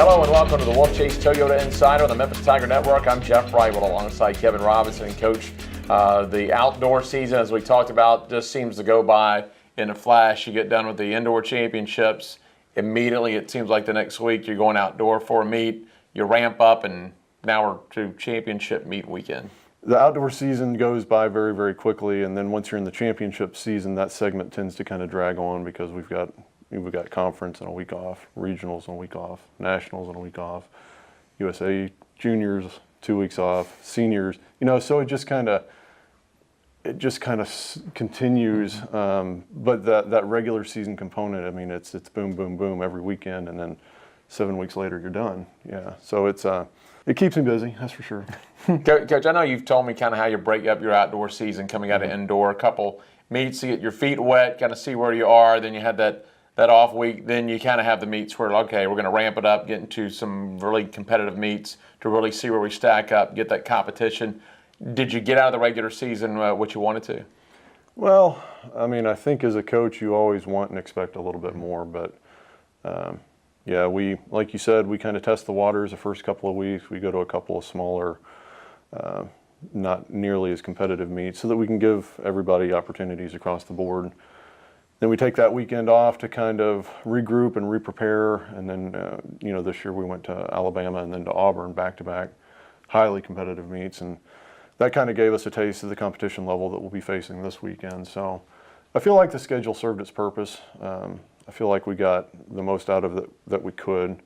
Hello and welcome to the Wolfchase Toyota Insider on the Memphis Tiger Network. I'm Jeff Brightwell alongside Kevin Robinson and Coach. The outdoor season, as we talked about, just seems to go by in a flash. You get done with the indoor championships. Immediately, it seems like the next week you're going outdoor for a meet. You ramp up, and now we're to championship meet weekend. The outdoor season goes by very, very quickly, and then once you're in the championship season, that segment tends to kind of drag on because we've got conference and a week off, regionals and a week off, nationals and a week off, USA juniors 2 weeks off, seniors. So it just kind of continues. But that regular season component, I mean, it's boom, boom, boom every weekend, and then 7 weeks later you're done. Yeah, so it keeps me busy, that's for sure. Coach, I know you've told me kind of how you break up your outdoor season coming out of indoor, a couple meets to get your feet wet, kind of see where you are, then you had that off week, then you kind of have the meets where, okay, we're going to ramp it up, get into some really competitive meets to really see where we stack up, get that competition. Did you get out of the regular season what you wanted to? Well, I mean, I think as a coach, you always want and expect a little bit more, but yeah, like you said, we kind of test the waters the first couple of weeks. We go to a couple of smaller, not nearly as competitive meets so that we can give everybody opportunities across the board. Then we take that weekend off to kind of regroup and re-prepare, and then, this year we went to Alabama and then to Auburn back-to-back, highly competitive meets, and that kind of gave us a taste of the competition level that we'll be facing this weekend. So I feel like the schedule served its purpose. I feel like we got the most out of it that we could,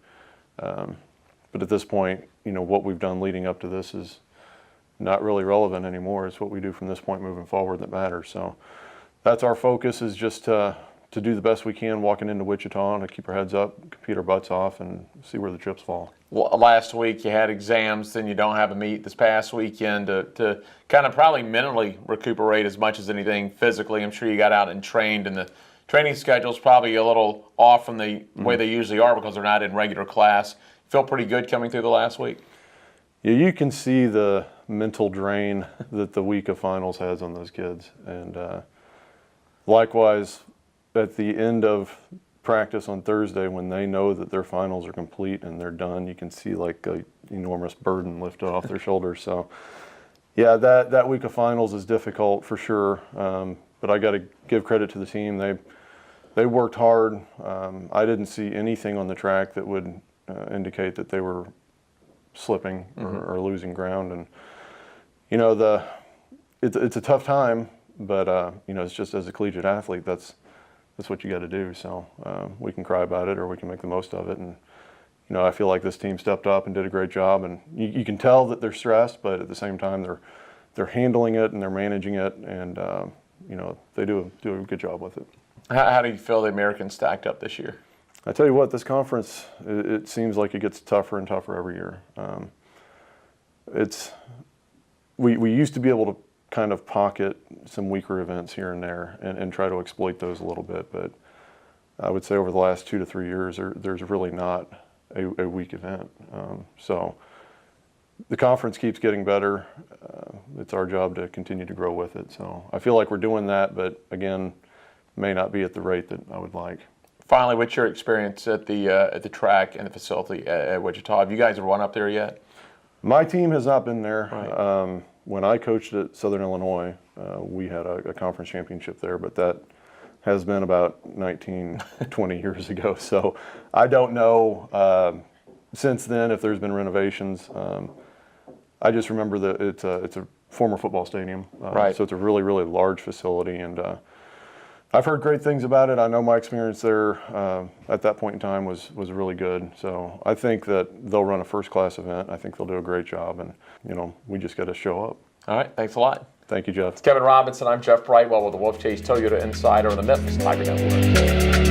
but at this point, what we've done leading up to this is not really relevant anymore. It's what we do from this point moving forward that matters. So that's our focus, is just to do the best we can walking into Wichita and to keep our heads up, compete our butts off, and see where the chips fall. Well, last week you had exams, then you don't have a meet this past weekend to kind of probably mentally recuperate as much as anything physically. I'm sure you got out and trained, and the training schedule's probably a little off from the way they usually are because they're not in regular class. Feel pretty good coming through the last week? Yeah, you can see the mental drain that the week of finals has on those kids, and likewise, at the end of practice on Thursday, when they know that their finals are complete and they're done, you can see like an enormous burden lifted off their shoulders. So, yeah, that week of finals is difficult for sure. But I got to give credit to the team. They worked hard. I didn't see anything on the track that would indicate that they were slipping or losing ground. And it's a tough time. But it's just, as a collegiate athlete, that's what you got to do. So we can cry about it, or we can make the most of it. And I feel like this team stepped up and did a great job. And you can tell that they're stressed, but at the same time, they're handling it and they're managing it, and they do a good job with it. How do you feel the Americans stacked up this year? I tell you what, this conference, it seems like it gets tougher and tougher every year. We used to be able to kind of pocket some weaker events here and there and try to exploit those a little bit, but I would say over the last 2 to 3 years there's really not a weak event. So the conference keeps getting better. It's our job to continue to grow with it. So I feel like we're doing that, but again, may not be at the rate that I would like. Finally, what's your experience at the track and the facility at Wichita? Have you guys run up there yet? My team has not been there. Right. When I coached at Southern Illinois, we had a conference championship there, but that has been about 19, 20 years ago. So I don't know since then if there's been renovations. I just remember that it's a former football stadium, right. So it's a really, really large facility, and I've heard great things about it. I know my experience there at that point in time was really good. So I think that they'll run a first-class event. I think they'll do a great job, and we just got to show up. All right, thanks a lot. Thank you, Jeff. It's Kevin Robinson. I'm Jeff Brightwell with the Wolfchase Toyota Insider on the Memphis Tiger Network.